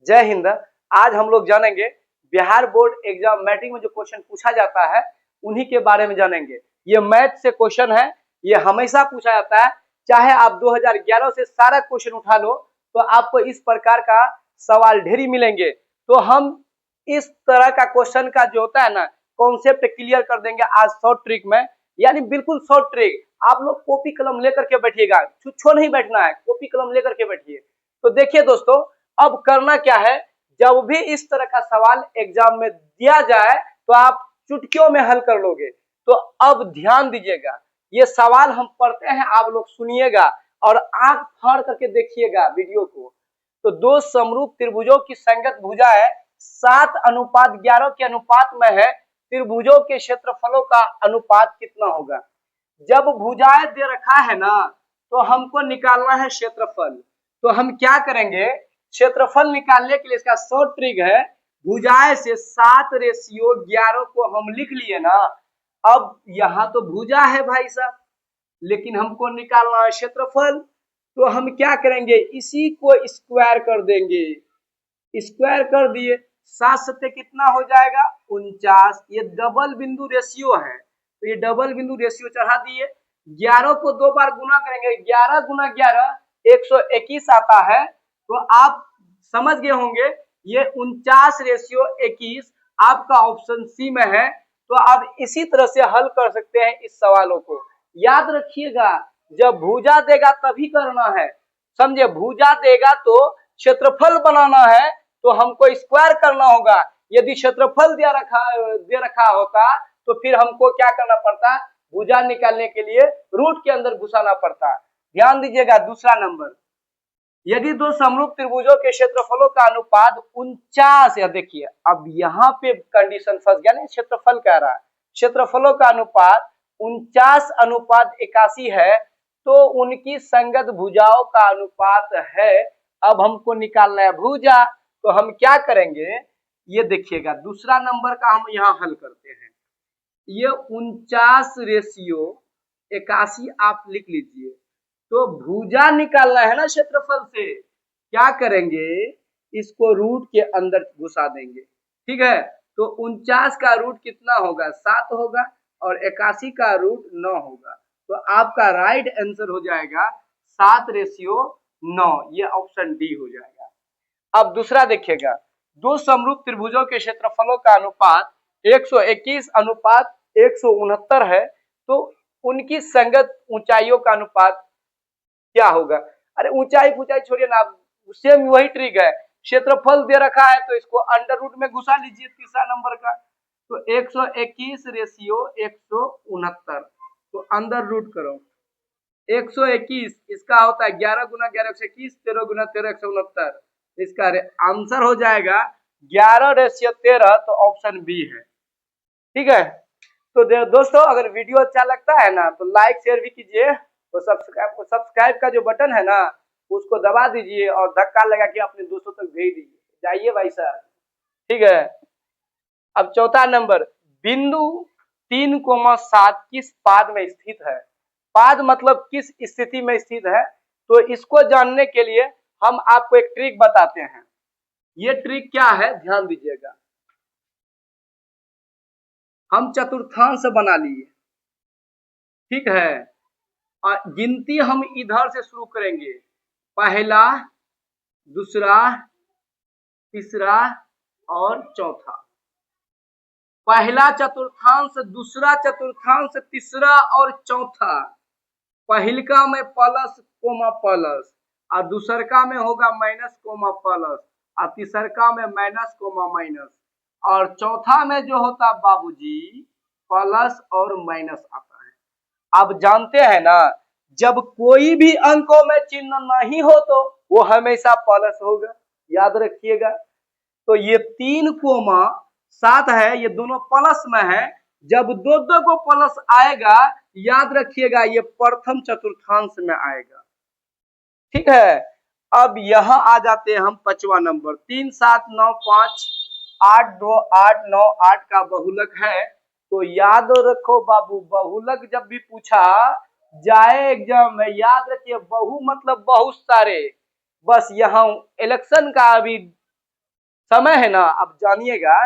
जय हिंद। आज हम लोग जानेंगे बिहार बोर्ड एग्जाम मैट्रिक में जो क्वेश्चन पूछा जाता है उन्हीं के बारे में जानेंगे। ये मैथ से क्वेश्चन है, ये हमेशा पूछा जाता है। चाहे आप 2011 से सारा क्वेश्चन उठा लो तो आपको इस प्रकार का सवाल ढेरी मिलेंगे। तो हम इस तरह का क्वेश्चन का जो होता है ना कॉन्सेप्ट क्लियर कर देंगे आज शॉर्ट ट्रिक में, यानी बिल्कुल शॉर्ट ट्रिक। आप लोग कॉपी कलम लेकर के बैठिएगा, छुच्छो नहीं बैठना है, कॉपी कलम लेकर के बैठिए। तो देखिए दोस्तों, अब करना क्या है, जब भी इस तरह का सवाल एग्जाम में दिया जाए तो आप चुटकियों में हल कर लोगे। तो अब ध्यान दीजिएगा, ये सवाल हम पढ़ते हैं, आप लोग सुनिएगा और आंख फाड़ करके देखिएगा वीडियो को। तो दो समरूप त्रिभुजों की संगत भुजा है, 7:11 के अनुपात में है। त्रिभुजों के क्षेत्रफलों का अनुपात कितना होगा? जब भुजाएं दे रखा है ना तो हमको निकालना है क्षेत्रफल। तो हम क्या करेंगे, क्षेत्रफल निकालने के लिए इसका शॉर्ट ट्रिक है, भुजाएं से 7:11 को हम लिख लिए ना। अब यहाँ तो भुजा है भाई साहब, लेकिन हमको निकालना है क्षेत्रफल। तो हम क्या करेंगे, इसी को स्क्वायर कर देंगे। स्क्वायर कर दिए, 7 सत्ते कितना हो जाएगा 49। ये डबल बिंदु रेशियो है, तो ये डबल बिंदु रेशियो चढ़ा दिए। 11 को 2 बार गुना करेंगे, 11 गुना 11 121 आता है। तो आप समझ गए होंगे ये 49/21 आपका ऑप्शन सी में है। तो आप इसी तरह से हल कर सकते हैं इस सवालों को। याद रखिएगा, जब भुजा देगा तभी करना है, समझे। भुजा देगा तो क्षेत्रफल बनाना है, तो हमको स्क्वायर करना होगा। यदि क्षेत्रफल दे रखा होता तो फिर हमको क्या करना पड़ता, भुजा निकालने के लिए रूट के अंदर घुसाना पड़ता। ध्यान दीजिएगा, दूसरा नंबर, यदि दो समरूप त्रिभुजों के क्षेत्रफलों का अनुपात 49, या देखिए अब यहाँ पे कंडीशन फंस गया, नहीं क्षेत्रफल कह रहा है, क्षेत्रफलों का अनुपात 49:81 है, तो उनकी संगत भुजाओं का अनुपात है। अब हमको निकालना है भुजा, तो हम क्या करेंगे, ये देखिएगा दूसरा नंबर का हम यहाँ हल करते हैं। ये 49/81 आप लिख लीजिए। तो भुजा निकालना है ना क्षेत्रफल से, क्या करेंगे, इसको रूट के अंदर घुसा देंगे। ठीक है, तो 49 का रूट कितना होगा, 7 होगा, और 81 का रूट 9 होगा। तो आपका राइट आंसर हो जाएगा 7:9। ये ऑप्शन डी हो जाएगा। अब दूसरा देखिएगा, दो समरूप त्रिभुजों के क्षेत्रफलों का अनुपात 121:169 है, तो उनकी संगत ऊंचाइयों का अनुपात क्या होगा। अरे ऊंचाई ऊंचाई छोड़िए ना, सेम वही ट्रिक है, क्षेत्रफल दे रखा है तो इसको अंडर रूट में घुसा लीजिए तीसरा नंबर का। तो 121/169, तो अंदर रूट करो 121, इसका होता है 11 गुना 11 121, 13 गुना 13 169। इसका आंसर हो जाएगा 11/13, तो ऑप्शन बी है। ठीक है, तो दोस्तों अगर वीडियो अच्छा लगता है ना तो लाइक शेयर भी कीजिए, तो सब्सक्राइब का जो बटन है ना उसको दबा दीजिए और धक्का लगा के अपने दोस्तों तक भेज दीजिए। जाइए भाई साहब। ठीक है, अब चौथा नंबर, बिंदु 3,7 किस पाद में स्थित है। पाद मतलब किस स्थिति में स्थित है, तो इसको जानने के लिए हम आपको एक ट्रिक बताते हैं। ये ट्रिक क्या है, ध्यान दीजिएगा। हम चतुर्थांश बना लिए, ठीक है, और गिनती हम इधर से शुरू करेंगे, पहला, दूसरा, तीसरा और चौथा। पहला चतुर्थांश, दूसरा चतुर्थांश, तीसरा और चौथा। पहिलका में प्लस कोमा प्लस, और दूसरका में होगा माइनस कोमा प्लस, और तीसरका में माइनस कोमा माइनस, और चौथा में जो होता बाबूजी प्लस और माइनस आता है। आप जानते हैं ना, जब कोई भी अंकों में चिन्ह नहीं हो तो वो हमेशा प्लस होगा, याद रखिएगा। तो ये 3,7 है, ये दोनों प्लस में है। जब दो दो को प्लस आएगा, याद रखिएगा ये प्रथम चतुर्थांश में आएगा। ठीक है, अब यहां आ जाते हैं हम पांचवा नंबर, 3 7 9 5 8 2 8 9 8 का बहुलक है। तो याद रखो बाबू, बहुलक जब भी पूछा जाए एग्जाम में, याद रखिए बहु मतलब बहुत सारे। बस यहाँ इलेक्शन का अभी समय है ना, अब जानिएगा,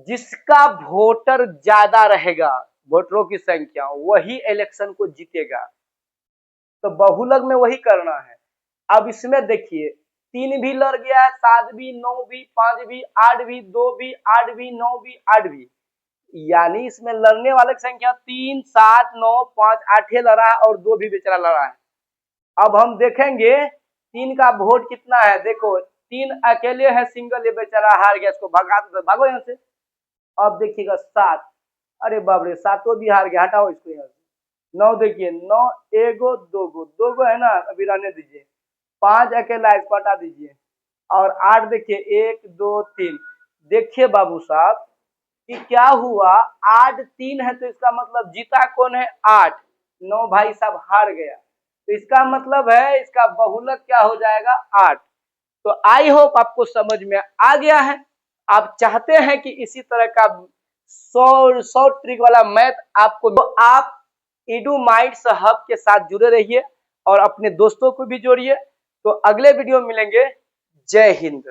जिसका वोटर ज्यादा रहेगा, वोटरों की संख्या, वही इलेक्शन को जीतेगा। तो बहुलक में वही करना है। अब इसमें देखिए 3 भी लड़ गया, 7 भी, 9 भी, 5 भी, 8 भी, 2 भी, 8 भी, 9 भी, 8 भी, यानी इसमें लड़ने वाले की संख्या 3, 7, 9, 5, 8 लड़ा है और 2 भी बेचारा लड़ा है। अब हम देखेंगे 3 का वोट कितना है। देखो 3 अकेले है, सिंगल, ये बेचारा हार गया, इसको भगा दो, भागो यहाँ से। अब देखिएगा 7, अरे बाप रे, 7 भी हार गया, हटाओ इसको यहाँ से। 9 देखिए, 9 एगो, 2 है ना, अभी रहने दीजिए। 5 अकेला, इसको हटा दीजिए। और 8 देखिए, 1, 2, 3। देखिए बाबू साहब कि क्या हुआ, 8 3 है, तो इसका मतलब जीता कौन है, 8। 9 भाई साहब हार गया, तो इसका मतलब है इसका बहुलक क्या हो जाएगा, 8। तो आई होप आपको समझ में आ गया है। आप चाहते हैं कि इसी तरह का 100 ट्रिक वाला मैथ आपको, तो आप एडुमाइंड्स हब के साथ जुड़े रहिए और अपने दोस्तों को भी जोड़िए। तो अगले वीडियो में मिलेंगे। जय हिंद।